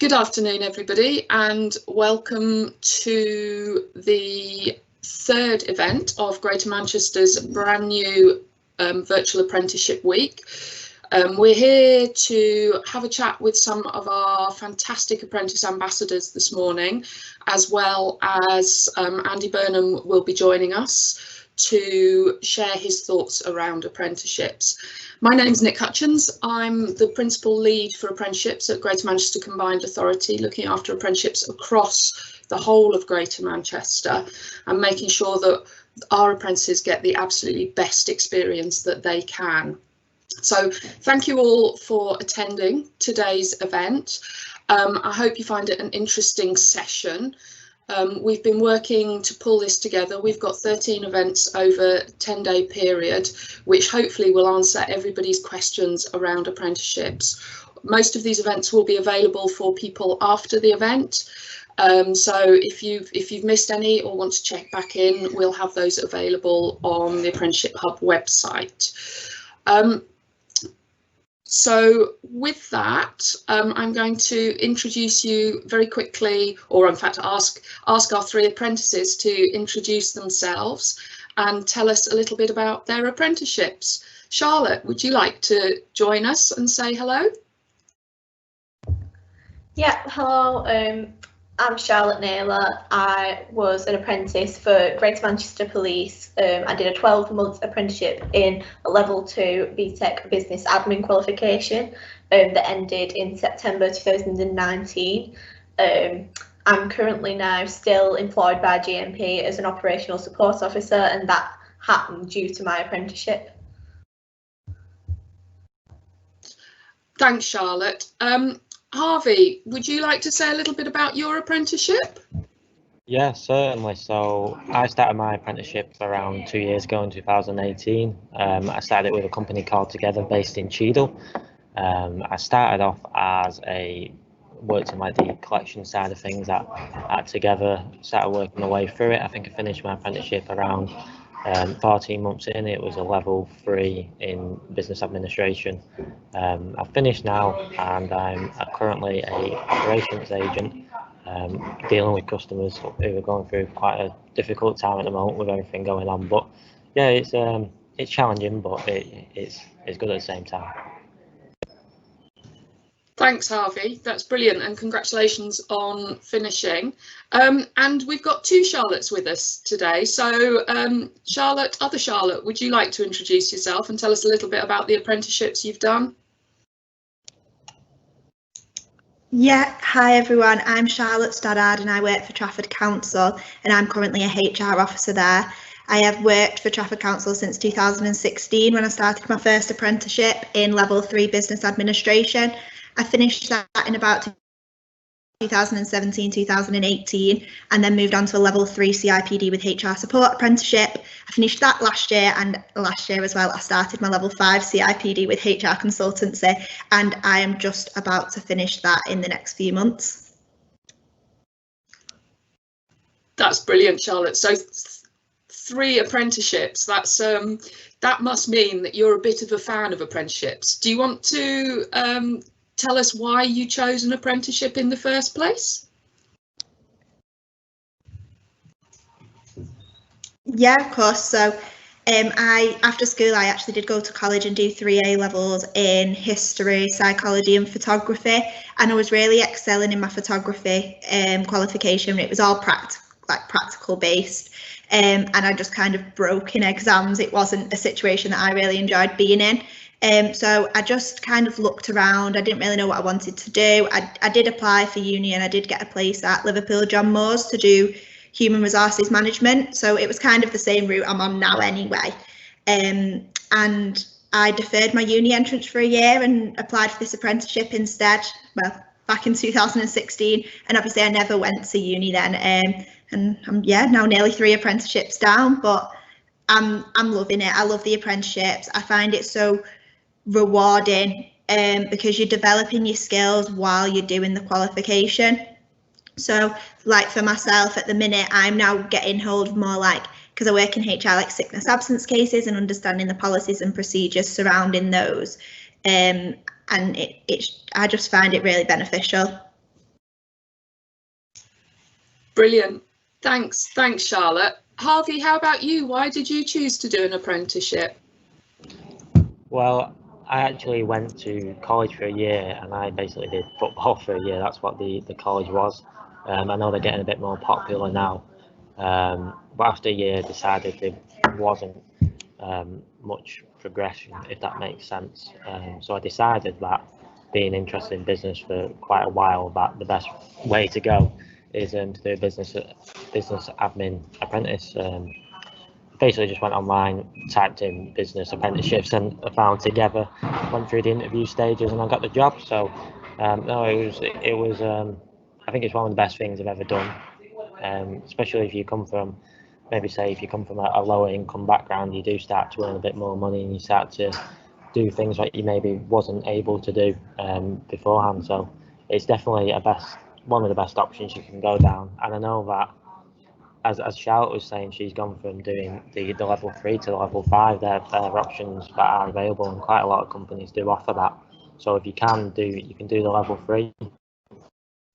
Good afternoon, everybody, and welcome to the third event of Greater Manchester's brand new Virtual Apprenticeship Week. We're here to have a chat with some of our fantastic apprentice ambassadors this morning, as well as Andy Burnham will be joining us to share his thoughts around apprenticeships. My name's Nick Hutchins. I'm the Principal Lead for Apprenticeships at Greater Manchester Combined Authority, looking after apprenticeships across the whole of Greater Manchester and making sure that our apprentices get the absolutely best experience that they can. So thank you all for attending today's event. I hope you find it an interesting session. We've been working to pull this together. We've got 13 events over a 10-day period, which hopefully will answer everybody's questions around apprenticeships. Most of these events will be available for people after the event. So if you've missed any or want to check back in, we'll have those available on the Apprenticeship Hub website. So with that, I'm going to introduce you very quickly, or in fact ask our three apprentices to introduce themselves and tell us a little bit about their apprenticeships. Charlotte, would you like to join us and say hello? Yeah, hello. I'm Charlotte Naylor. I was an apprentice for Greater Manchester Police. I did a 12-month apprenticeship in a level 2 BTEC business admin qualification that ended in September 2019. I'm currently now still employed by GMP as an operational support officer, and that happened due to my apprenticeship. Thanks, Charlotte. Harvey, would you like to say a little bit about your apprenticeship? Yeah, certainly. So I started my apprenticeship around 2 years ago in 2018. I started it with a company called Together based in Cheadle. I started off as worked in like the collection side of things at Together, started working my way through it. I think I finished my apprenticeship around 14 months in. It was a level 3 in business administration. I've finished now, and I'm currently a operations agent, dealing with customers who are going through quite a difficult time at the moment with everything going on. But yeah, it's challenging, but it's good at the same time. Thanks, Harvey. That's brilliant, and congratulations on finishing. And we've got two Charlottes with us today. So Charlotte, other Charlotte, would you like to introduce yourself and tell us a little bit about the apprenticeships you've done? Yeah, hi everyone, I'm Charlotte Stoddard and I work for Trafford Council, and I'm currently a HR officer there. I have worked for Trafford Council since 2016 when I started my first apprenticeship in level 3 business administration. I finished that in about 2017, 2018, and then moved on to a level 3 CIPD with HR support apprenticeship. I finished that last year, and last year as well I started my level 5 CIPD with HR consultancy, and I am just about to finish that in the next few months. That's brilliant, Charlotte. So 3 apprenticeships, that must mean that you're a bit of a fan of apprenticeships. Do you want to tell us why you chose an apprenticeship in the first place? Yeah, of course. So after school I actually did go to college and do 3 A levels in history, psychology and photography, and I was really excelling in my photography qualification. It was all practical based, and I just kind of broke in exams. It wasn't a situation that I really enjoyed being in. So I just kind of looked around. I didn't really know what I wanted to do. I did apply for uni and I did get a place at Liverpool John Moores to do human resources management. So it was kind of the same route I'm on now anyway. And I deferred my uni entrance for a year and applied for this apprenticeship instead, well, back in 2016. And obviously I never went to uni then. And I'm now nearly 3 apprenticeships down, but I'm loving it. I love the apprenticeships. I find it so rewarding because you're developing your skills while you're doing the qualification. So like for myself at the minute, I'm now getting hold of more because I work in HR, like sickness absence cases and understanding the policies and procedures surrounding those. And I just find it really beneficial. Brilliant. Thanks, Charlotte. Harvey, how about you? Why did you choose to do an apprenticeship? Well, I actually went to college for a year, and I basically did football for a year. That's what the college was. I know they're getting a bit more popular now, but after a year, I decided there wasn't much progression, if that makes sense. So I decided that being interested in business for quite a while, that the best way to go is to do a business admin apprentice. Basically just went online, typed in business apprenticeships, and I found together, went through the interview stages, and I got the job. So no, it was I think it's one of the best things I've ever done, especially if you come from, maybe say if you come from a lower income background, you do start to earn a bit more money, and you start to do things that you maybe wasn't able to do beforehand. So it's definitely one of the best options you can go down. And I know that, as Charlotte was saying, she's gone from doing the level 3 to the level 5. They're options that are available, and quite a lot of companies do offer that. So if you can do the level 3,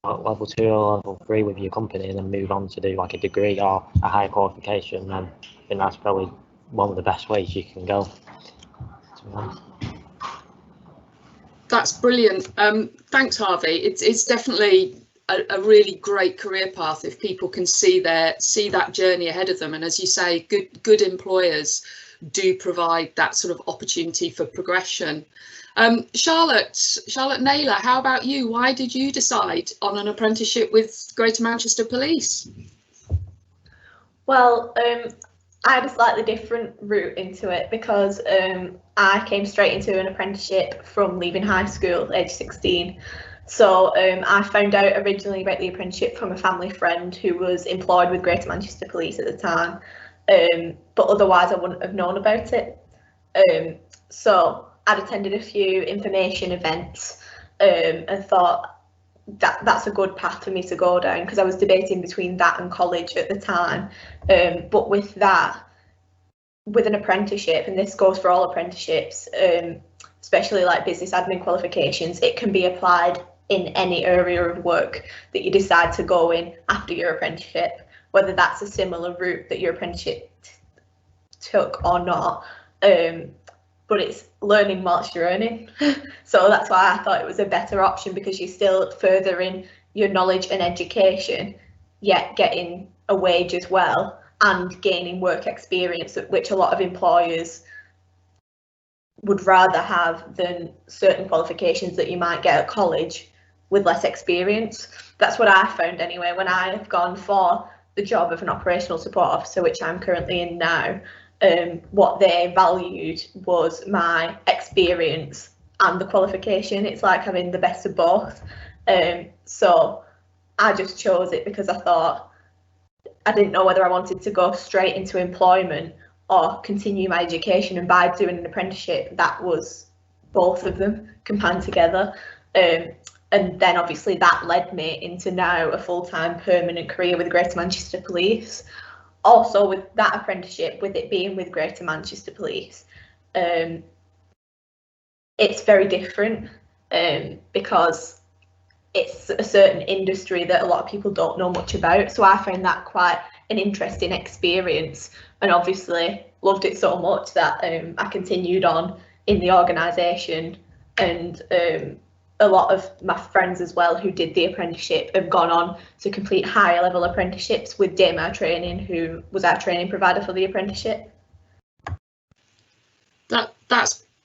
level 2 or level 3 with your company, and then move on to do like a degree or a higher qualification, then I think that's probably one of the best ways you can go. That's brilliant. Thanks, Harvey. It's definitely a really great career path if people can see that journey ahead of them. And as you say, good employers do provide that sort of opportunity for progression. Charlotte Naylor, how about you? Why did you decide on an apprenticeship with Greater Manchester Police? Well, I had a slightly different route into it because I came straight into an apprenticeship from leaving high school, age 16. So I found out originally about the apprenticeship from a family friend who was employed with Greater Manchester Police at the time, but otherwise I wouldn't have known about it. So I'd attended a few information events and thought that's a good path for me to go down, because I was debating between that and college at the time. But with an apprenticeship, and this goes for all apprenticeships, especially like business admin qualifications, it can be applied in any area of work that you decide to go in after your apprenticeship, whether that's a similar route that your apprenticeship took or not. But it's learning whilst you're earning. So that's why I thought it was a better option, because you're still furthering your knowledge and education, yet getting a wage as well and gaining work experience, which a lot of employers would rather have than certain qualifications that you might get at college with less experience. That's what I found anyway when I have gone for the job of an operational support officer, which I'm currently in now. What they valued was my experience and the qualification. It's like having the best of both. So I just chose it because I thought, I didn't know whether I wanted to go straight into employment or continue my education, and by doing an apprenticeship, that was both of them combined together. And then obviously that led me into now a full-time permanent career with Greater Manchester Police. Also with that apprenticeship, with it being with Greater Manchester Police, it's very different because it's a certain industry that a lot of people don't know much about. So I found that quite an interesting experience, and obviously loved it so much that I continued on in the organisation. And a lot of my friends as well who did the apprenticeship have gone on to complete higher level apprenticeships with DMR Training, who was our training provider for the apprenticeship.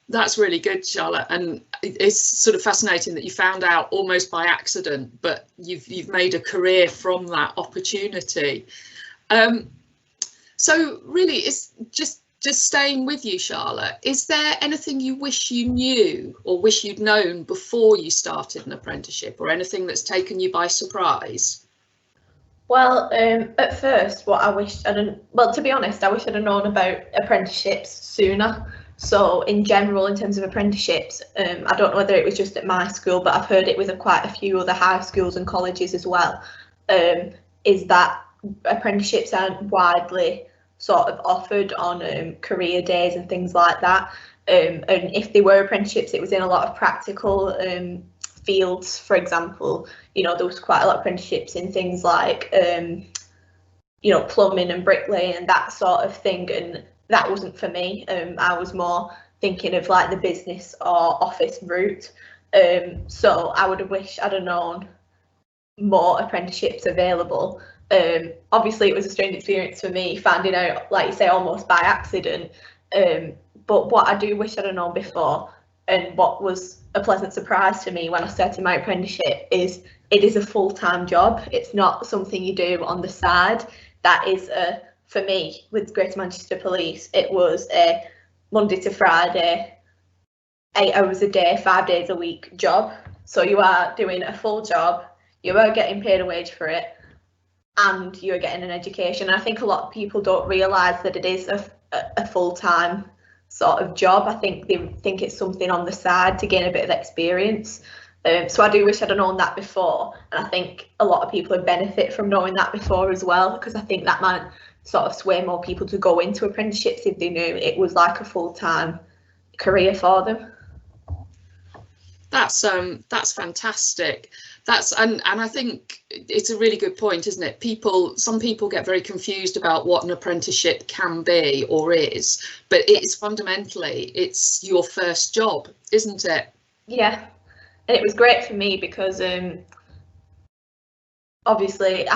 That's really good, Charlotte, and it's sort of fascinating that you found out almost by accident, but you've made a career from that opportunity. So really, it's just staying with you, Charlotte, is there anything you wish you knew or wish you'd known before you started an apprenticeship, or anything that's taken you by surprise? Well, at first, what I wished to be honest, I wish I'd have known about apprenticeships sooner. So in general, in terms of apprenticeships, I don't know whether it was just at my school, but I've heard it with quite a few other high schools and colleges as well, is that apprenticeships aren't widely sort of offered on career days and things like that. And if they were apprenticeships, it was in a lot of practical fields, for example. You know, there was quite a lot of apprenticeships in things like, you know, plumbing and bricklaying and that sort of thing, and that wasn't for me. I was more thinking of like the business or office route. So I would have wished I'd have known more apprenticeships available. Obviously it was a strange experience for me finding out, like you say, almost by accident. But what I do wish I'd have known before, and what was a pleasant surprise to me when I started my apprenticeship, is it is a full-time job. It's not something you do on the side. That is for me with Greater Manchester Police, it was a Monday to Friday, 8 hours a day, 5 days a week job. So you are doing a full job, you are getting paid a wage for it, and you're getting an education. And I think a lot of people don't realise that it is a full-time sort of job. I think they think it's something on the side to gain a bit of experience. So I do wish I'd have known that before, and I think a lot of people would benefit from knowing that before as well, because I think that might sort of sway more people to go into apprenticeships if they knew it was like a full-time career for them. That's fantastic. And I think it's a really good point, isn't it? Some people get very confused about what an apprenticeship can be or is, but it's fundamentally, it's your first job, isn't it? Yeah, and it was great for me because obviously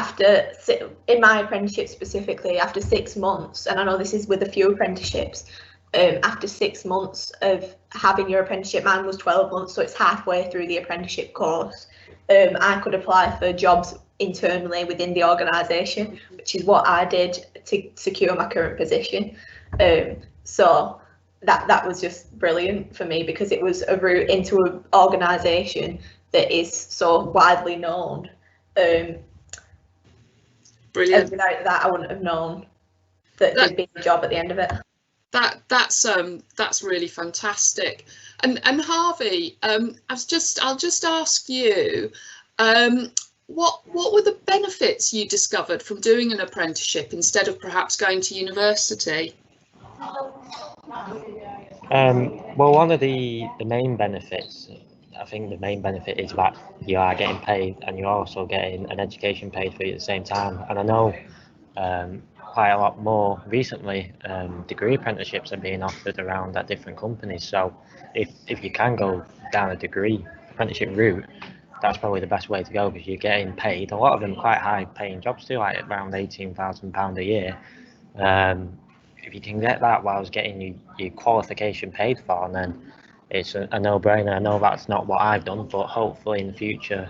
in my apprenticeship specifically, after 6 months, and I know this is with a few apprenticeships, after 6 months of having your apprenticeship, mine was 12 months, so it's halfway through the apprenticeship course, I could apply for jobs internally within the organisation, which is what I did to secure my current position. So that was just brilliant for me, because it was a route into an organisation that is so widely known. Brilliant. And without that, I wouldn't have known that there'd be a job at the end of it. That's really fantastic. And Harvey, I'll just ask you, what were the benefits you discovered from doing an apprenticeship instead of perhaps going to university? Well, one of the main benefits, I think the main benefit is that you are getting paid, and you're also getting an education paid for you at the same time. And I know quite a lot more recently, degree apprenticeships are being offered around at different companies. So if you can go down a degree apprenticeship route, that's probably the best way to go, because you're getting paid. A lot of them quite high paying jobs too, like around £18,000 a year. If you can get that whilst getting your qualification paid for, then it's a no-brainer. I know that's not what I've done, but hopefully in the future,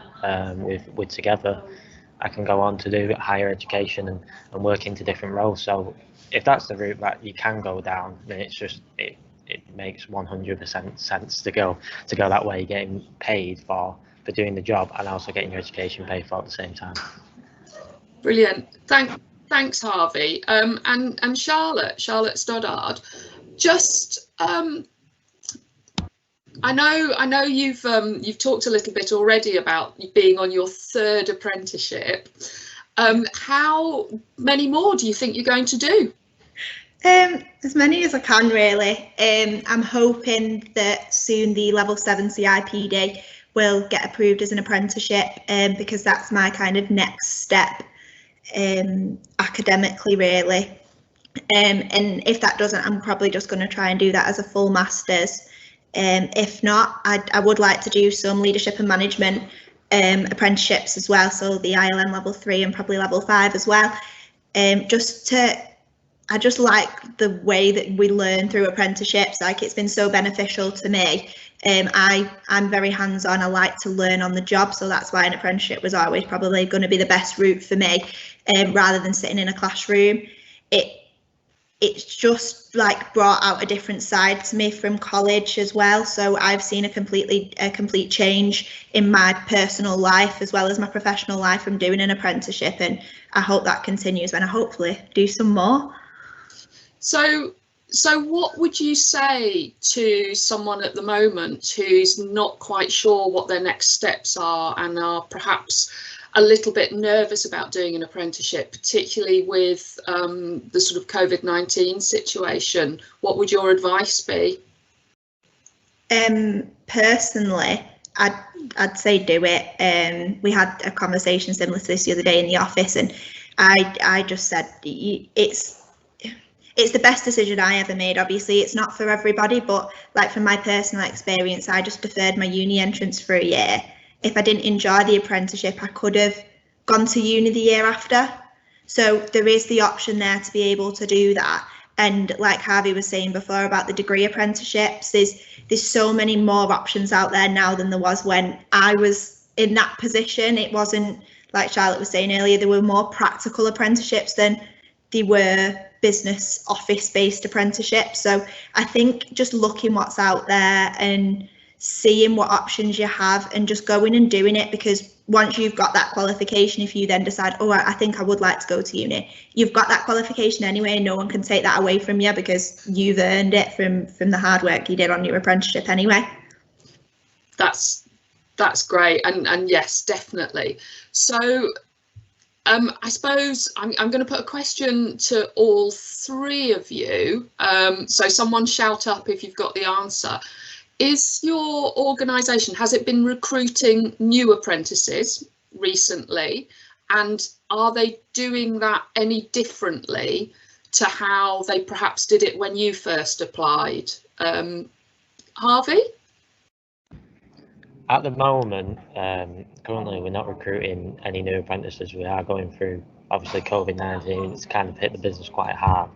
with Together, I can go on to do higher education and work into different roles. So if that's the route that you can go down, then it makes 100% sense to go that way, getting paid for doing the job and also getting your education paid for at the same time. Brilliant. Thanks, Harvey. And Charlotte Stoddard, just I know you've talked a little bit already about being on your third apprenticeship. How many more do you think you're going to do? As many as I can, really. I'm hoping that soon the level 7 CIPD will get approved as an apprenticeship, because that's my kind of next step academically, really. And if that doesn't, I'm probably just going to try and do that as a full master's. If not, I would like to do some leadership and management apprenticeships as well, so the ILM level 3 and probably level 5 as well. I just like the way that we learn through apprenticeships. Like, it's been so beneficial to me. I'm very hands-on. I like to learn on the job, so that's why an apprenticeship was always probably going to be the best route for me, rather than sitting in a classroom. It's just like brought out a different side to me from college as well. So I've seen a complete change in my personal life as well as my professional life from doing an apprenticeship, and I hope that continues when I hopefully do some more. So what would you say to someone at the moment who's not quite sure what their next steps are and are perhaps a little bit nervous about doing an apprenticeship, particularly with the sort of COVID-19 situation? What would your advice be? Personally, I'd say do it. We had a conversation similar to this the other day in the office, and I just said it's the best decision I ever made. Obviously, it's not for everybody, but like from my personal experience, I just deferred my uni entrance for a year. If I didn't enjoy the apprenticeship, I could have gone to uni the year after. So there is the option there to be able to do that. And like Harvey was saying before about the degree apprenticeships, there's so many more options out there now than there was when I was in that position. It wasn't, like Charlotte was saying earlier, there were more practical apprenticeships than they were business office-based apprenticeships. So I think just looking what's out there and seeing what options you have and just going and doing it, because once you've got that qualification, if you then decide, oh, I think I would like to go to uni, you've got that qualification anyway, and no one can take that away from you because you've earned it from the hard work you did on your apprenticeship anyway. That's great, and yes, definitely. So I suppose I'm going to put a question to all three of you. So someone shout up if you've got the answer. Is your organisation, has it been recruiting new apprentices recently? And are they doing that any differently to how they perhaps did it when you first applied? Harvey? At the moment, currently we're not recruiting any new apprentices. We are going through, obviously, COVID-19. It's kind of hit the business quite hard.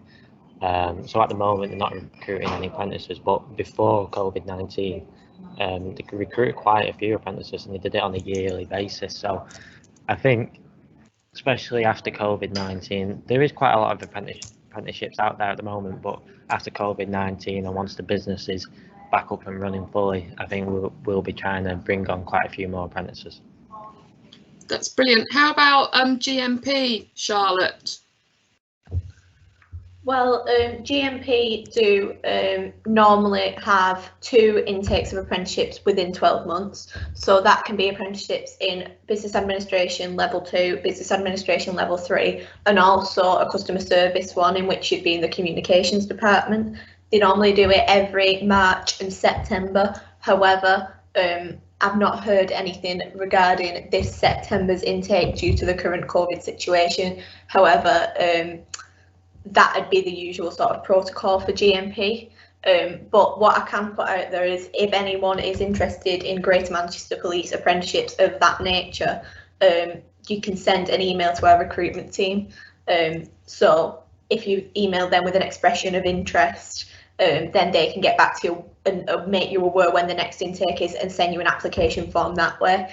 So at the moment, they're not recruiting any apprentices. But before COVID-19, they could recruit quite a few apprentices, and they did it on a yearly basis. So I think, especially after COVID-19, there is quite a lot of apprenticeships out there at the moment. But after COVID-19, and once the business is back up and running fully, I think we'll be trying to bring on quite a few more apprentices. That's brilliant. How about GMP, Charlotte? Well, GMP do normally have 2 intakes of apprenticeships within 12 months. So that can be apprenticeships in business administration level 2, business administration level 3, and also a customer service one in which you'd be in the communications department. They normally do it every March and September. However, I've not heard anything regarding this September's intake due to the current COVID situation. However, that'd be the usual sort of protocol for GMP. But what I can put out there is, if anyone is interested in Greater Manchester Police apprenticeships of that nature, you can send an email to our recruitment team. So if you email them with an expression of interest, then they can get back to you and make you aware when the next intake is and send you an application form that way.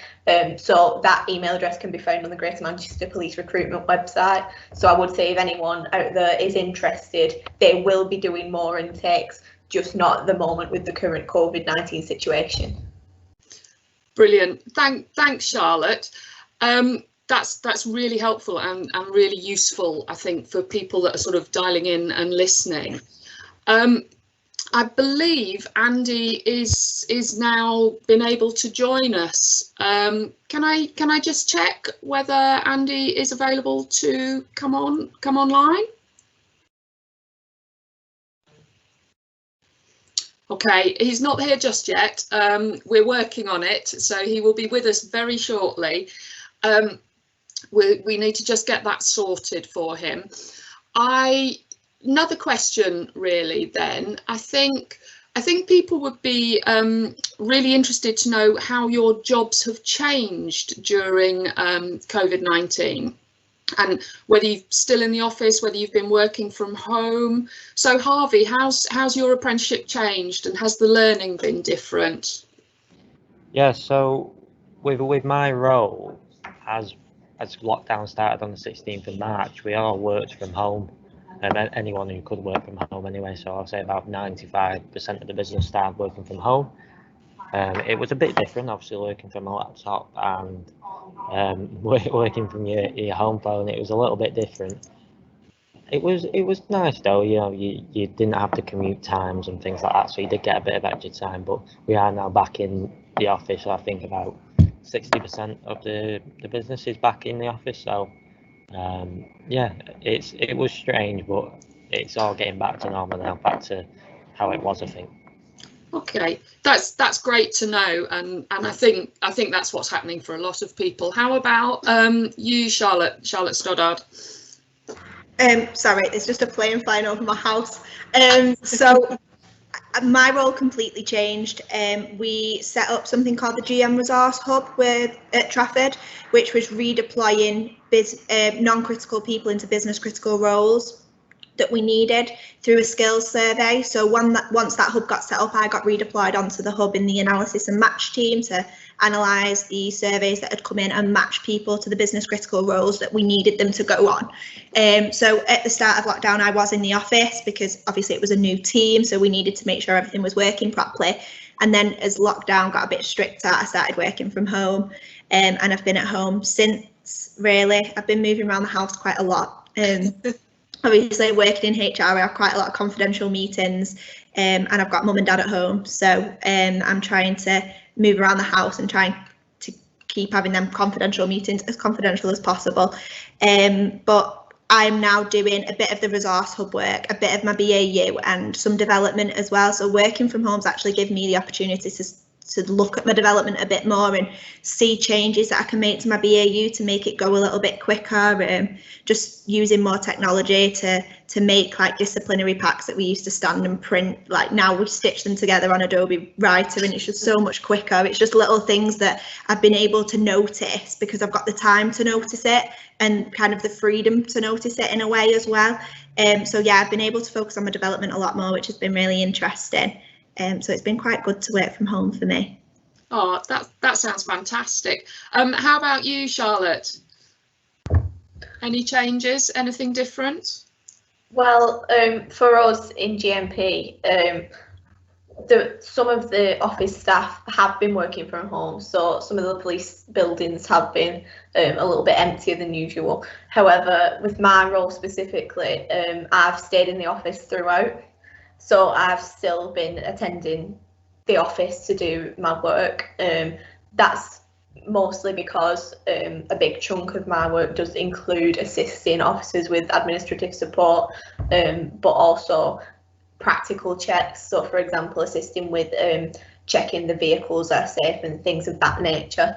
So that email address can be found on the Greater Manchester Police recruitment website. So I would say if anyone out there is interested, they will be doing more intakes, just not at the moment with the current COVID-19 situation. Brilliant. Thanks, Charlotte. That's really helpful and really useful, I think, for people that are sort of dialing in and listening. I believe Andy is now been able to join us. Can I just check whether Andy is available to come online? Okay, he's not here just yet. We're working on it, so he will be with us very shortly. We need to just get that sorted for him. Another question really then, I think people would be really interested to know how your jobs have changed during COVID-19 and whether you're still in the office, whether you've been working from home. So Harvey, how's your apprenticeship changed and has the learning been different? Yeah, so with my role, as lockdown started on the 16th of March, we all worked from home. Anyone who could work from home anyway, so I'll say about 95% of the business started working from home. It was a bit different, obviously, working from a laptop and working from your home phone. It was a little bit different. It was nice though, you know, you didn't have to commute times and things like that, so you did get a bit of extra time. But we are now back in the office, so I think about 60% of the business is back in the office, so yeah, it was strange, but it's all getting back to normal now, back to how it was, I think. Okay, that's great to know, and I think that's what's happening for a lot of people. How about you, Charlotte Stoddard? Sorry, there's just a plane flying over my house. So my role completely changed. We set up something called the GM Resource Hub at Trafford, which was redeploying non-critical people into business critical roles that we needed through a skills survey. So once that hub got set up, I got redeployed onto the hub in the analysis and match team to analyse the surveys that had come in and match people to the business critical roles that we needed them to go on. So at the start of lockdown, I was in the office because obviously it was a new team, so we needed to make sure everything was working properly. And then as lockdown got a bit stricter, I started working from home, and I've been at home since, really. I've been moving around the house quite a lot. Obviously, working in HR, I have quite a lot of confidential meetings, and I've got mum and dad at home. So I'm trying to move around the house and trying to keep having them confidential meetings as confidential as possible. But I'm now doing a bit of the resource hub work, a bit of my BAU and some development as well. So working from home's actually given me the opportunity to look at my development a bit more and see changes that I can make to my BAU to make it go a little bit quicker. Just using more technology to make like disciplinary packs that we used to stand and print. Like now we stitch them together on Adobe Writer and it's just so much quicker. It's just little things that I've been able to notice because I've got the time to notice it and kind of the freedom to notice it in a way as well. So yeah, I've been able to focus on my development a lot more, which has been really interesting. So it's been quite good to work from home for me. Oh, that sounds fantastic. How about you, Charlotte? Any changes? Anything different? Well, for us in GMP, some of the office staff have been working from home, so some of the police buildings have been a little bit emptier than usual. However, with my role specifically, I've stayed in the office throughout. So I've still been attending the office to do my work. That's mostly because a big chunk of my work does include assisting officers with administrative support, but also practical checks. So for example, assisting with checking the vehicles are safe and things of that nature.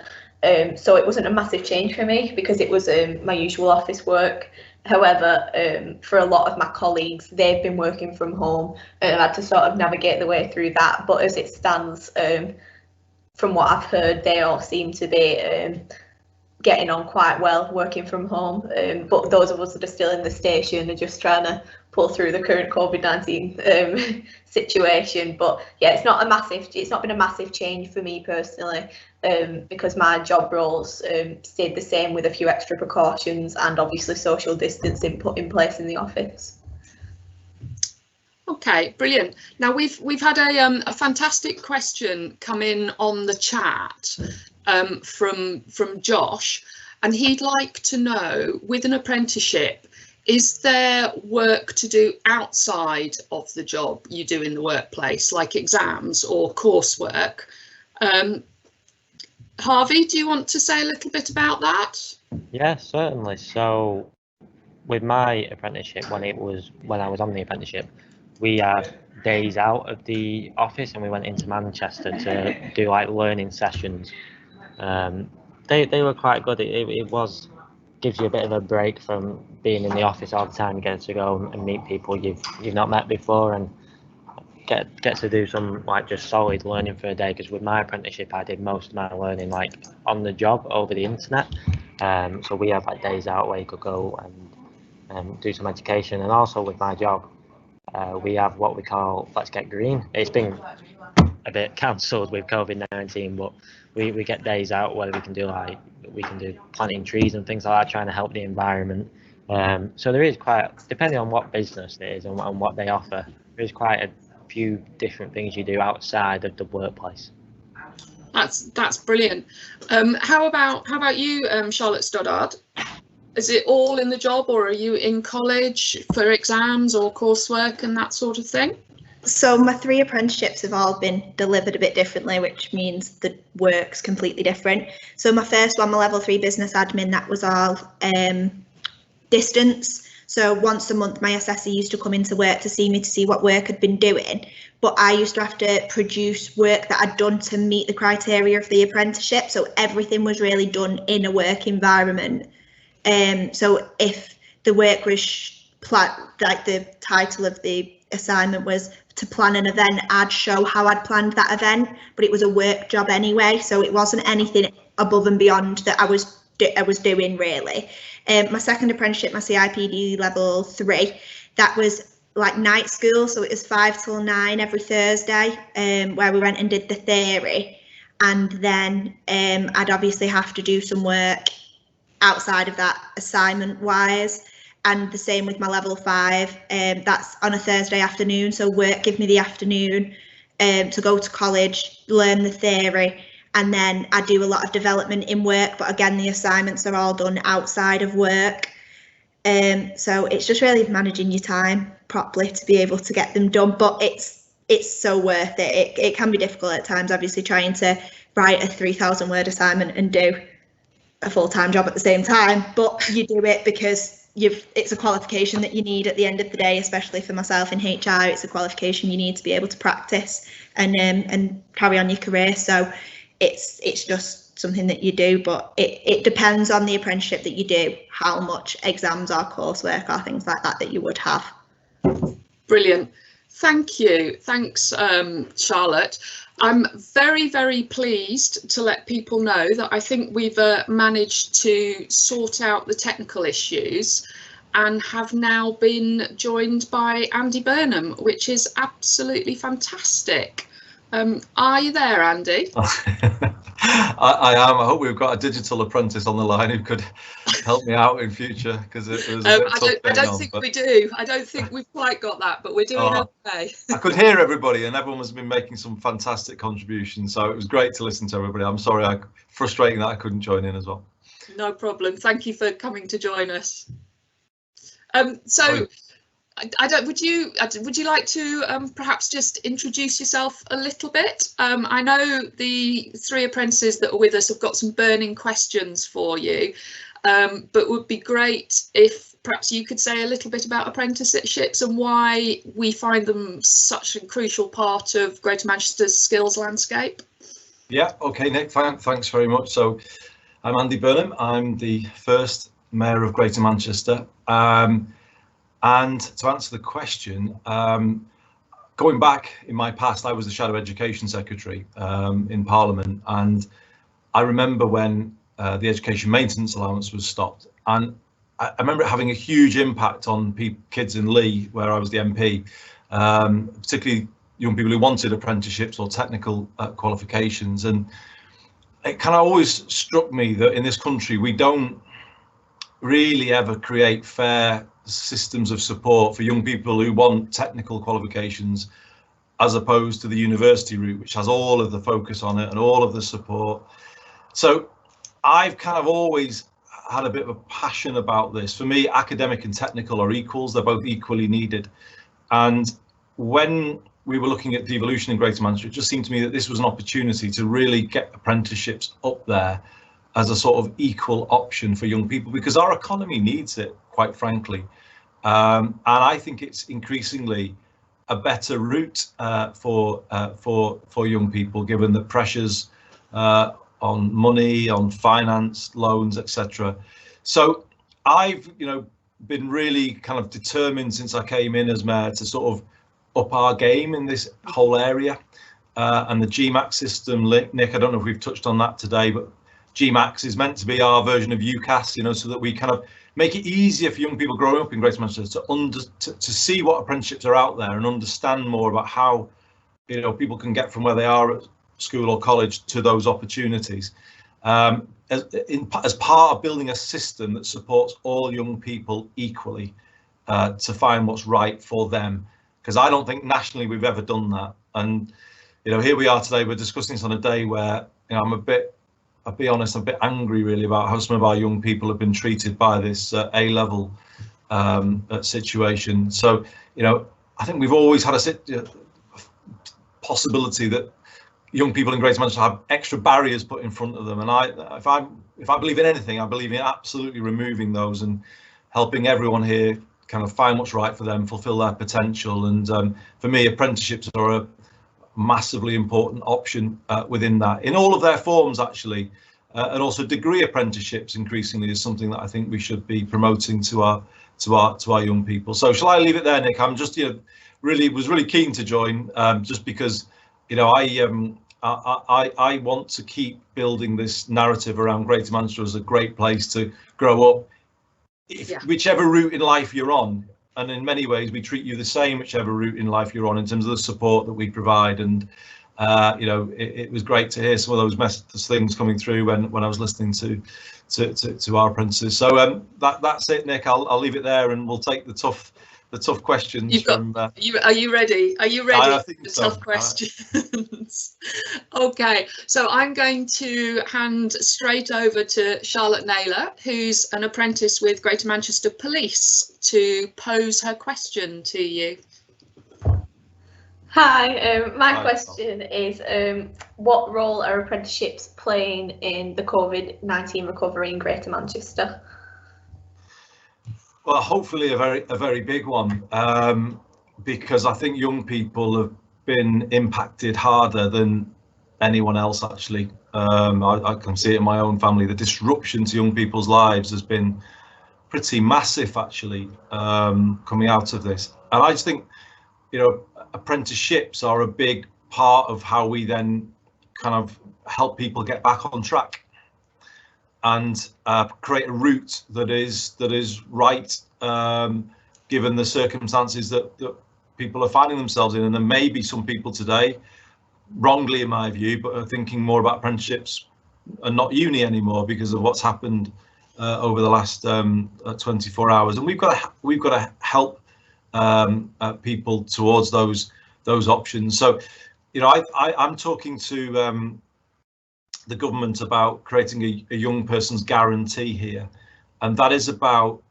So it wasn't a massive change for me because it was my usual office work. However, for a lot of my colleagues, they've been working from home and I've had to sort of navigate the way through that. But as it stands, from what I've heard, they all seem to be getting on quite well working from home. But those of us that are still in the station are just trying to pull through the current COVID-19 situation. But yeah, it's not been a massive change for me personally, because my job roles stayed the same with a few extra precautions and obviously social distancing put in place in the office. Okay, brilliant. Now we've had a fantastic question come in on the chat from Josh, and he'd like to know, with an apprenticeship, is there work to do outside of the job you do in the workplace, like exams or coursework? Harvey, do you want to say a little bit about that? Yeah, certainly. So with my apprenticeship, when I was on the apprenticeship, we had days out of the office and we went into Manchester to do like learning sessions. They were quite good. It gives you a bit of a break from being in the office all the time. You get to go and meet people you've not met before and get to do some like just solid learning for a day. Because with my apprenticeship, I did most of my learning like on the job over the internet. So we have like days out where you could go and do some education. And also with my job, we have what we call Let's Get Green. It's been a bit cancelled with COVID-19, but we get days out where we can do planting trees and things like that, trying to help the environment. So there is quite, depending on what business it is and what they offer, there is quite a few different things you do outside of the workplace. That's brilliant. How about you, Charlotte Stoddard? Is it all in the job, or are you in college for exams or coursework and that sort of thing? So my 3 apprenticeships have all been delivered a bit differently, which means the work's completely different. So my first one, my level 3 business admin, that was all distance. So once a month, my assessor used to come into work to see me, to see what work I'd been doing. But I used to have to produce work that I'd done to meet the criteria of the apprenticeship. So everything was really done in a work environment. So if the work was like the title of the assignment was to plan an event, I'd show how I'd planned that event, but it was a work job anyway, so it wasn't anything above and beyond that I was doing really. My second apprenticeship, my CIPD level 3, that was like night school, so it was 5 till 9 every Thursday, where we went and did the theory, and then I'd obviously have to do some work outside of that assignment wise. And the same with my level 5, that's on a Thursday afternoon, so work give me the afternoon to go to college, learn the theory, and then I do a lot of development in work, but again the assignments are all done outside of work. So it's just really managing your time properly to be able to get them done, but it's so worth it. It can be difficult at times, obviously, trying to write a 3,000 word assignment and do a full-time job at the same time, but you do it because it's a qualification that you need at the end of the day, especially for myself in HR. It's a qualification you need to be able to practice and carry on your career. So it's just something that you do, but it depends on the apprenticeship that you do, how much exams or coursework or things like that you would have. Brilliant. Thank you. Thanks, Charlotte. I'm very, very pleased to let people know that I think we've managed to sort out the technical issues and have now been joined by Andy Burnham, which is absolutely fantastic. Are you there, Andy? I am. I hope we've got a digital apprentice on the line who could help me out in future, because it was a bit I don't think we do. I don't think we've quite got that, but we're doing okay. I could hear everybody, and everyone has been making some fantastic contributions, so it was great to listen to everybody. I'm sorry, frustrating that I couldn't join in as well. No problem. Thank you for coming to join us. Would you like to perhaps just introduce yourself a little bit? I know the 3 apprentices that are with us have got some burning questions for you, but would be great if perhaps you could say a little bit about apprenticeships and why we find them such a crucial part of Greater Manchester's skills landscape. Yeah, okay, Nick, thanks very much. So I'm Andy Burnham. I'm the first Mayor of Greater Manchester. And to answer the question, going back in my past, I was the Shadow Education Secretary in Parliament, and I remember when the education maintenance allowance was stopped, and I remember it having a huge impact on kids in Lee, where I was the MP, particularly young people who wanted apprenticeships or technical qualifications. And it kind of always struck me that in this country we don't really ever create fair systems of support for young people who want technical qualifications, as opposed to the university route, which has all of the focus on it and all of the support. So I've kind of always had a bit of a passion about this. For me, academic and technical are equals. They're both equally needed. And when we were looking at devolution in Greater Manchester, it just seemed to me that this was an opportunity to really get apprenticeships up there as a sort of equal option for young people, because our economy needs it, quite frankly. And I think it's increasingly a better route for young people, given the pressures on money, on finance, loans, etc. So I've, been really kind of determined since I came in as mayor to sort of up our game in this whole area. And the GMAX system, Nick, I don't know if we've touched on that today, but GMAX is meant to be our version of UCAS, so that we kind of make it easier for young people growing up in Greater Manchester to see what apprenticeships are out there and understand more about how people can get from where they are at school or college to those opportunities, as part of building a system that supports all young people equally to find what's right for them, because I don't think nationally we've ever done that. And here we are today, we're discussing this on a day where I'll be honest, I'm a bit angry really about how some of our young people have been treated by this A-level situation. So, I think we've always had a possibility that young people in Greater Manchester have extra barriers put in front of them. And if I believe in anything, I believe in absolutely removing those and helping everyone here kind of find what's right for them, fulfil their potential. And for me, apprenticeships are a massively important option within that, in all of their forms actually, and also degree apprenticeships increasingly is something that I think we should be promoting to our young people. So shall I leave it there, Nick? I'm just really keen to join, just because I want to keep building this narrative around Greater Manchester as a great place to grow up, whichever route in life you're on. And in many ways, we treat you the same, whichever route in life you're on, in terms of the support that we provide. And it was great to hear some of those things coming through when I was listening to our apprentices. So that's it, Nick. I'll leave it there, and we'll take the tough questions. Are you ready? Are you ready? I think for the so. Tough questions. Okay, so I'm going to hand straight over to Charlotte Naylor, who's an apprentice with Greater Manchester Police, to pose her question to you. Hi, my question is, what role are apprenticeships playing in the COVID-19 recovery in Greater Manchester? Well, hopefully a very big one, because I think young people have been impacted harder than anyone else actually. I can see it in my own family. The disruption to young people's lives has been pretty massive actually, coming out of this. And I just think, apprenticeships are a big part of how we then kind of help people get back on track and create a route that is right, given the circumstances that people are finding themselves in. And there may be some people today, wrongly in my view, but are thinking more about apprenticeships and not uni anymore because of what's happened over the last 24 hours. And we've got to help people towards those options. So, I'm talking to the government about creating a young person's guarantee here, and that is about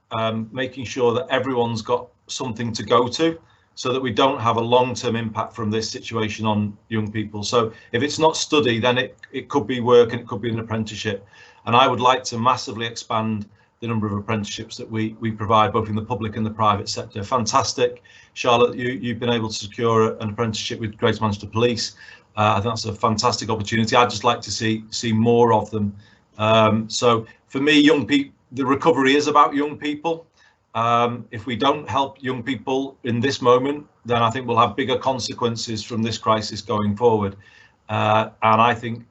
making sure that everyone's got something to go to, so that we don't have a long-term impact from this situation on young people. So if it's not study, then it could be work, and it could be an apprenticeship. And I would like to massively expand the number of apprenticeships that we provide, both in the public and the private sector. Fantastic, Charlotte, you've been able to secure an apprenticeship with Greater Manchester Police. I think that's a fantastic opportunity. I'd just like to see more of them. So for me, young people, the recovery is about young people. If we don't help young people in this moment, then I think we'll have bigger consequences from this crisis going forward. And I think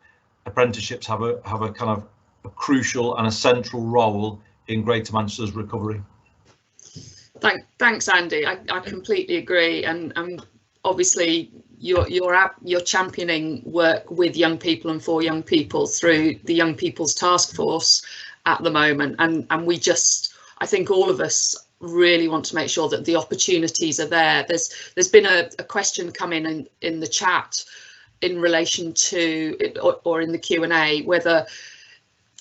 apprenticeships have a kind of a crucial and a central role in Greater Manchester's recovery. Thanks, Andy. I completely agree, and obviously you're championing work with young people and for young people through the Young People's Task Force at the moment, and I think all of us really want to make sure that the opportunities are there. There's been a question come in the chat in relation to or in the Q&A, whether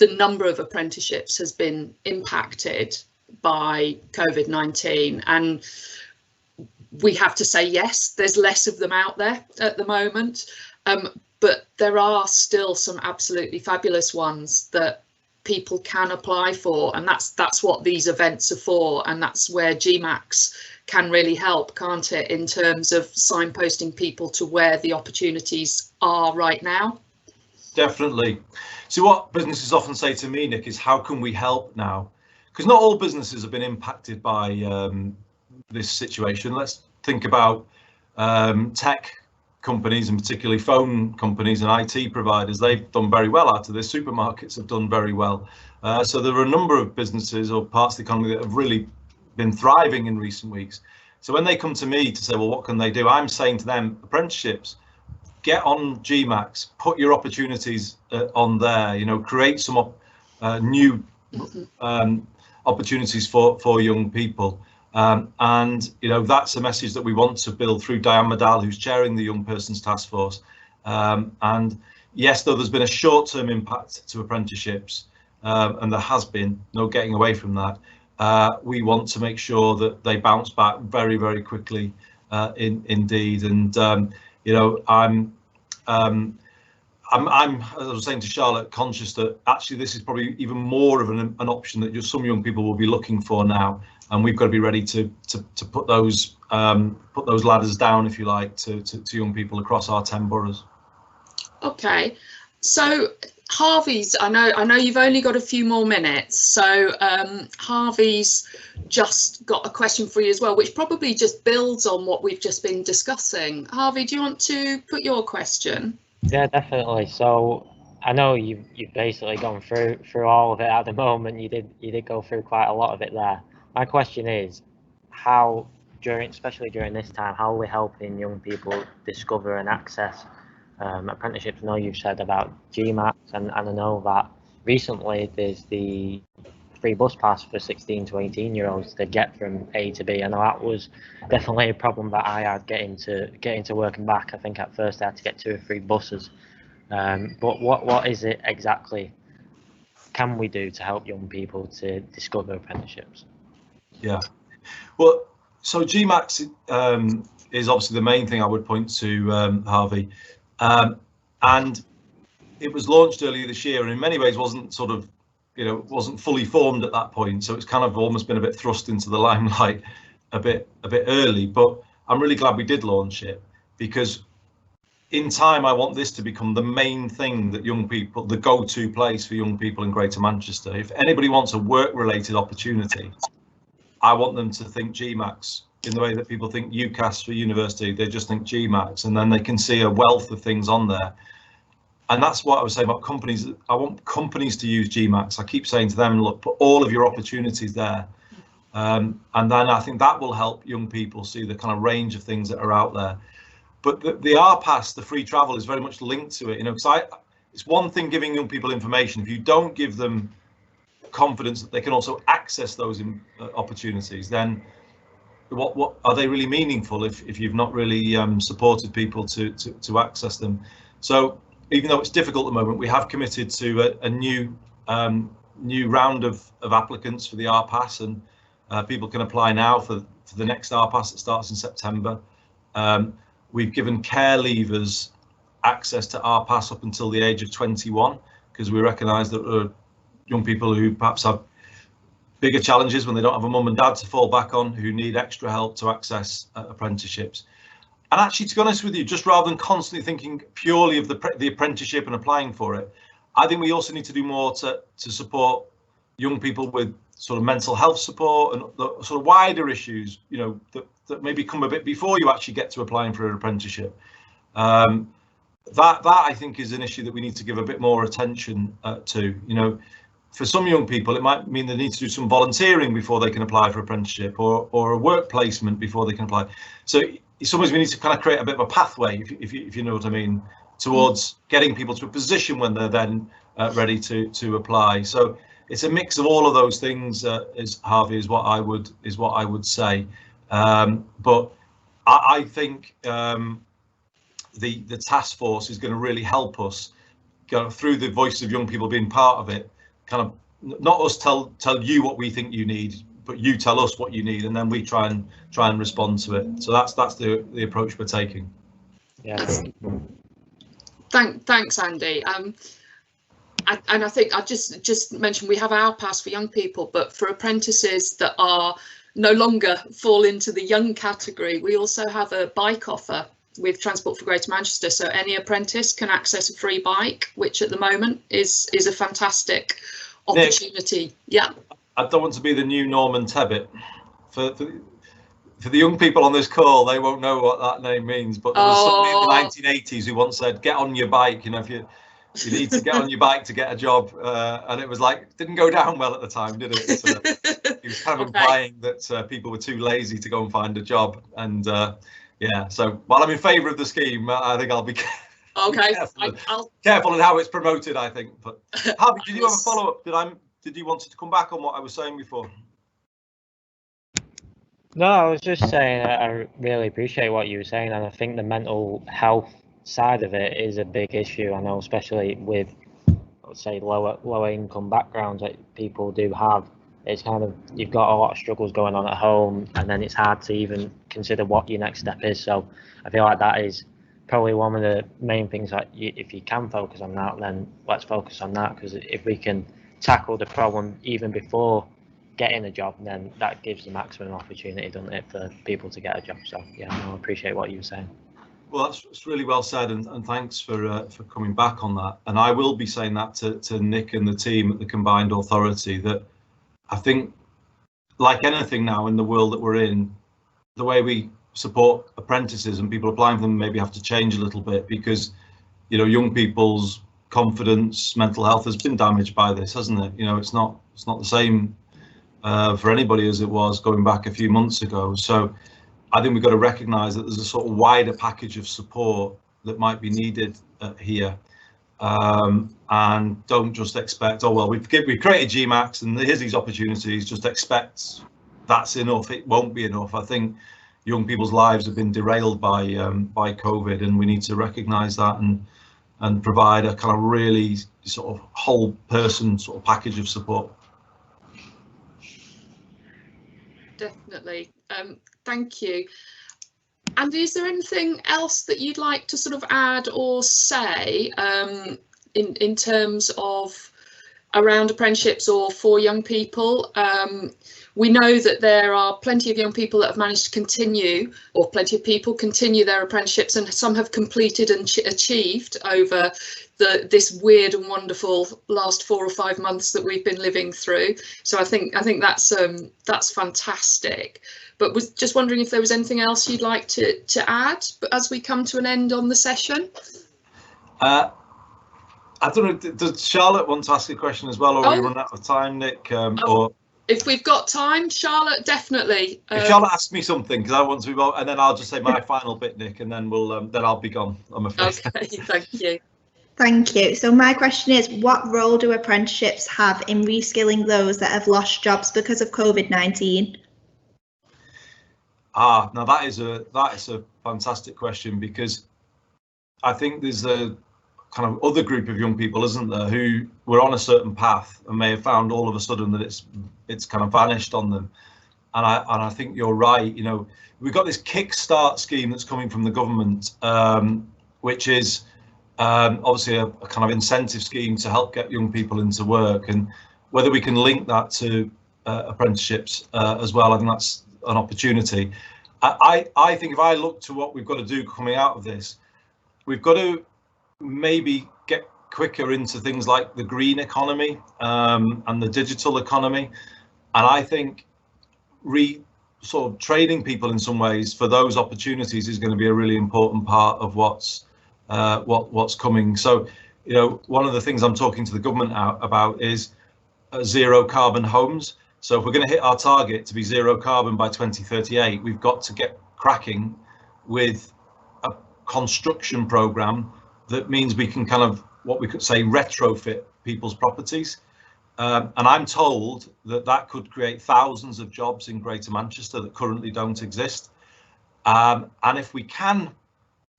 the number of apprenticeships has been impacted by COVID-19, and we have to say yes, there's less of them out there at the moment, but there are still some absolutely fabulous ones that people can apply for, and that's what these events are for, and that's where GMAX can really help, can't it, in terms of signposting people to where the opportunities are right now. Definitely. So what businesses often say to me, Nick, is how can we help now? Because not all businesses have been impacted by this situation. Let's think about tech companies, and particularly phone companies and IT providers. They've done very well out of this. Supermarkets have done very well. So there are a number of businesses or parts of the economy that have really been thriving in recent weeks. So when they come to me to say, well, what can they do? I'm saying to them, apprenticeships, get on GMAX, put your opportunities on there, create some new opportunities for young people. And that's a message that we want to build through Diane Medal, who's chairing the Young Persons Task Force. And yes, though there's been a short-term impact to apprenticeships, and there has been no getting away from that, we want to make sure that they bounce back very, very quickly, indeed. And I'm, as I was saying to Charlotte, conscious that actually this is probably even more of an option that just some young people will be looking for now. and we've got to be ready to put those ladders down, if you like, to young people across our 10 boroughs. Okay, so Harvey's, I know you've only got a few more minutes, so Harvey's just got a question for you as well, which probably just builds on what we've just been discussing. Harvey, do you want to put your question? Yeah, definitely. So I know you've basically gone through all of it at the moment. You did go through quite a lot of it there. My question is, how especially during this time, how are we helping young people discover and access apprenticeships? I know you've said about GMAX, and I know that recently there's the free bus pass for 16 to 18-year-olds to get from A to B. I know that was definitely a problem that I had getting to work and back. I think at first I had to get 2 or 3 buses. But what is it exactly can we do to help young people to discover apprenticeships? Yeah, well, so GMAX is obviously the main thing I would point to, Harvey, and it was launched earlier this year, and in many ways wasn't wasn't fully formed at that point, so it's kind of almost been a bit thrust into the limelight a bit early. But I'm really glad we did launch it, because in time I want this to become the main thing that young people, the go-to place for young people in Greater Manchester. If anybody wants a work-related opportunity, I want them to think GMAX in the way that people think UCAS for university. They just think GMAX, and then they can see a wealth of things on there. And that's what I was saying about companies. I want companies to use GMAX. I keep saying to them, look, put all of your opportunities there. And then I think that will help young people see the kind of range of things that are out there. But the RPass, the free travel, is very much linked to it. Because it's one thing giving young people information. If you don't give them confidence that they can also access those opportunities, then what are they really meaningful if you've not really supported people to access them? So even though it's difficult at the moment, we have committed to a new round of applicants for the RPass, and people can apply now for the next RPass that starts in September. We've given care leavers access to RPass up until the age of 21, because we recognise that there are young people who perhaps have bigger challenges when they don't have a mum and dad to fall back on, who need extra help to access apprenticeships. And actually, to be honest with you, just rather than constantly thinking purely of the apprenticeship and applying for it, I think we also need to do more to support young people with sort of mental health support and the sort of wider issues, that maybe come a bit before you actually get to applying for an apprenticeship. That I think is an issue that we need to give a bit more attention to. For some young people, it might mean they need to do some volunteering before they can apply for apprenticeship, or a work placement before they can apply. So sometimes we need to kind of create a bit of a pathway, if you know what I mean, towards getting people to a position when they're then ready to apply. So it's a mix of all of those things, Harvey, is what I would say. But I think the task force is going to really help us go through the voice of young people being part of it. Kind of not us tell you what we think you need, but you tell us what you need, and then we try and respond to it. So that's the approach we're taking. Yeah. Thanks, Andy. And I think I just mentioned we have our pass for young people, but for apprentices that are no longer fall into the young category, we also have a bike offer with Transport for Greater Manchester. So any apprentice can access a free bike, which at the moment is a fantastic opportunity. Nick, yeah. I don't want to be the new Norman Tebbit. For the young people on this call, they won't know what that name means, but there was somebody in the 1980s who once said, get on your bike, if you need to get on your bike to get a job, and it was like, didn't go down well at the time, did it? So he was kind of implying that people were too lazy to go and find a job, and yeah, so while I'm in favour of the scheme, I think I'll be careful in how it's promoted, I think. But Harvey, did you have a follow-up? Did you want to come back on what I was saying before? No, I was just saying I really appreciate what you were saying, and I think the mental health side of it is a big issue. I know, especially with, let's say, lower income backgrounds that people do have. It's kind of, you've got a lot of struggles going on at home, and then it's hard to even consider what your next step is. So I feel like that is probably one of the main things that if you can focus on that, then let's focus on that, because if we can tackle the problem even before getting a job, then that gives the maximum opportunity, doesn't it, for people to get a job. So yeah, I appreciate what you were saying. Well, that's really well said, and thanks for coming back on that. And I will be saying that to Nick and the team at the Combined Authority, that I think, like anything now in the world that we're in, the way we support apprentices and people applying for them maybe have to change a little bit, because, you know, young people's confidence, mental health has been damaged by this, hasn't it? You know, it's not the same for anybody as it was going back a few months ago. So I think we've got to recognise that there's a sort of wider package of support that might be needed here, and don't just expect, oh well, we've created GMAX and here's these opportunities, just expect that's enough. It won't be enough. I think young people's lives have been derailed by COVID, and we need to recognise that and provide a kind of really sort of whole person sort of package of support. Definitely. Thank you. Andy, is there anything else that you'd like to sort of add or say in terms of around apprenticeships or for young people? We know that there are plenty of young people that have managed to continue, or plenty of people continue their apprenticeships, and some have completed and achieved over this weird and wonderful last 4 or 5 months that we've been living through. So I think that's fantastic. But was just wondering if there was anything else you'd like to add as we come to an end on the session. I don't know, does Charlotte want to ask a question as well, or we run out of time, Nick? Or if we've got time, Charlotte, definitely. If Charlotte asks me something, because I want to move on, and then I'll just say my final bit, Nick, and then then I'll be gone, I'm afraid. Okay, thank you. Thank you. So my question is, what role do apprenticeships have in reskilling those that have lost jobs because of COVID-19? Now that is a fantastic question, because I think there's a kind of other group of young people, isn't there, who were on a certain path and may have found all of a sudden that it's kind of vanished on them. And I think you're right. You know, we've got this kickstart scheme that's coming from the government, which is obviously a kind of incentive scheme to help get young people into work, and whether we can link that to apprenticeships as well, I think that's an opportunity. I think if I look to what we've got to do coming out of this, we've got to maybe get quicker into things like the green economy and the digital economy, and I think sort of training people in some ways for those opportunities is going to be a really important part of what's coming. So, you know, one of the things I'm talking to the government about is zero carbon homes. So if we're going to hit our target to be zero carbon by 2038, we've got to get cracking with a construction program that means we can kind of, what we could say, retrofit people's properties. And I'm told that could create thousands of jobs in Greater Manchester that currently don't exist. And if we can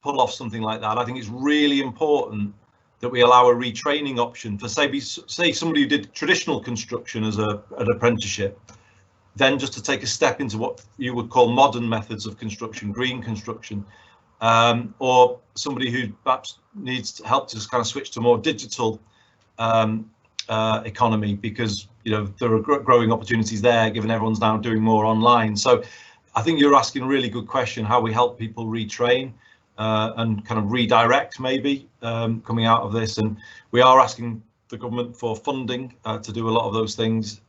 pull off something like that, I think it's really important that we allow a retraining option for, say somebody who did traditional construction as an apprenticeship, then just to take a step into what you would call modern methods of construction, green construction, or somebody who perhaps needs help to just kind of switch to more digital economy, because, you know, there are growing opportunities there, given everyone's now doing more online. So I think you're asking a really good question, how we help people retrain and kind of redirect maybe coming out of this. And we are asking the government for funding to do a lot of those things.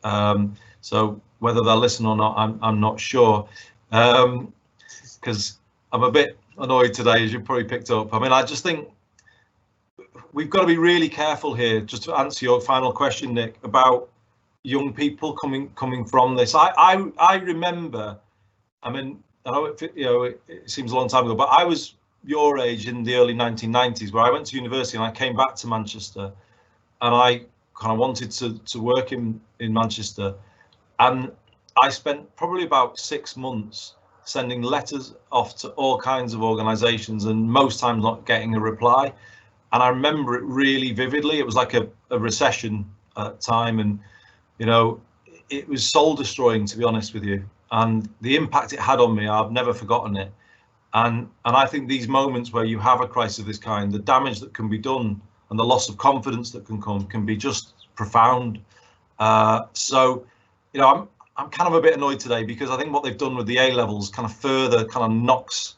So whether they'll listen or not, I'm not sure, because I'm a bit annoyed today, as you probably picked up. I mean, I just think we've got to be really careful here, just to answer your final question, Nick, about young people coming from this. I remember, I mean, I know it seems a long time ago, but I was your age in the early 1990s, where I went to university and I came back to Manchester, and I kind of wanted to work in Manchester, and I spent probably about 6 months sending letters off to all kinds of organisations, and most times not getting a reply. And I remember it really vividly. It was like a recession time, and, you know, it was soul destroying, to be honest with you. And the impact it had on me, I've never forgotten it. And I think these moments where you have a crisis of this kind, the damage that can be done and the loss of confidence that can come can be just profound. So, you know, I'm kind of a bit annoyed today because I think what they've done with the A levels kind of further kind of knocks,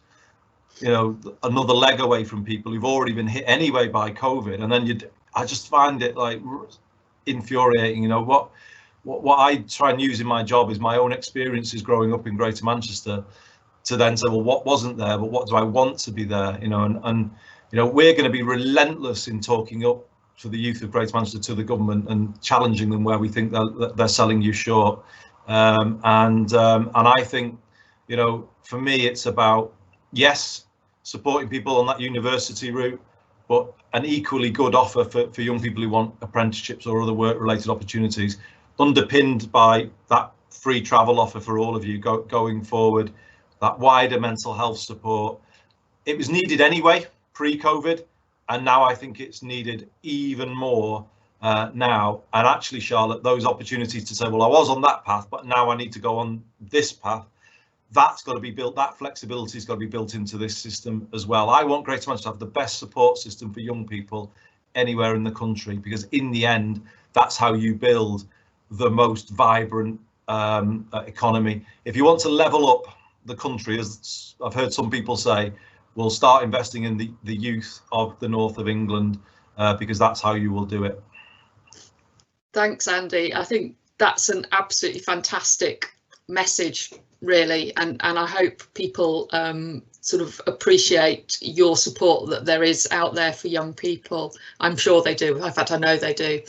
you know, another leg away from people who've already been hit anyway by COVID. And then I just find it like infuriating. You know, what I try and use in my job is my own experiences growing up in Greater Manchester to then say, well, what wasn't there, but what do I want to be there? You know, and you know, we're going to be relentless in talking up for the youth of Greater Manchester to the government and challenging them where we think they're selling you short. And I think, you know, for me, it's about, yes, supporting people on that university route, but an equally good offer for young people who want apprenticeships or other work-related opportunities, underpinned by that free travel offer for all of you going forward, that wider mental health support. It was needed anyway, pre-COVID, and now I think it's needed even more now. And actually, Charlotte, those opportunities to say, well, I was on that path, but now I need to go on this path, that's got to be built, that flexibility has got to be built into this system as well. I want Greater Manchester to have the best support system for young people anywhere in the country, because in the end, that's how you build the most vibrant economy. If you want to level up the country, as I've heard some people say, we'll start investing in the youth of the north of England, because that's how you will do it. Thanks, Andy. I think that's an absolutely fantastic message, really, and I hope people sort of appreciate your support that there is out there for young people. I'm sure they do. In fact, I know they do.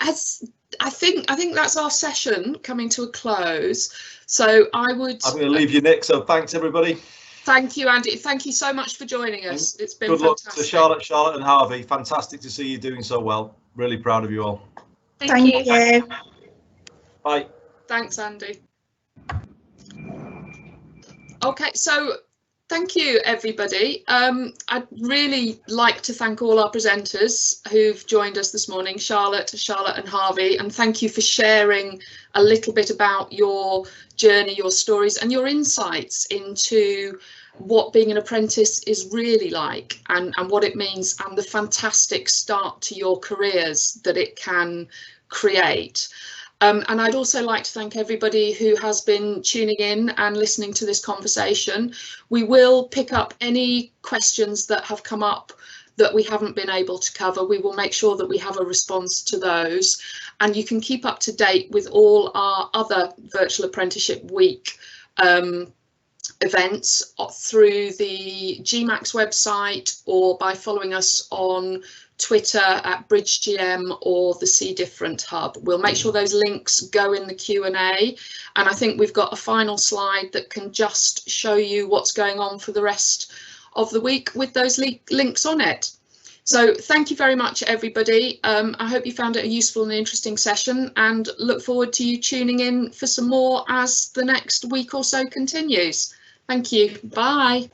As I think that's our session coming to a close. So I'm going to leave you, Nick. So thanks, everybody. Thank you, Andy. Thank you so much for joining us. It's been good fantastic. Luck to Charlotte and Harvey. Fantastic to see you doing so well. Really proud of you all. Thank you. Bye. Thanks, Andy. Okay, so thank you, everybody. I'd really like to thank all our presenters who've joined us this morning, Charlotte and Harvey, and thank you for sharing a little bit about your journey, your stories and your insights into what being an apprentice is really like, and what it means, and the fantastic start to your careers that it can create. And I'd also like to thank everybody who has been tuning in and listening to this conversation. We will pick up any questions that have come up that we haven't been able to cover. We will make sure that we have a response to those, and you can keep up to date with all our other Virtual Apprenticeship Week events through the GMAX website, or by following us on Twitter at BridgeGM or the See Different Hub. We'll make sure those links go in the Q&A, and I think we've got a final slide that can just show you what's going on for the rest of the week with those links on it. So thank you very much, everybody. I hope you found it a useful and interesting session, and look forward to you tuning in for some more as the next week or so continues. Thank you. Bye.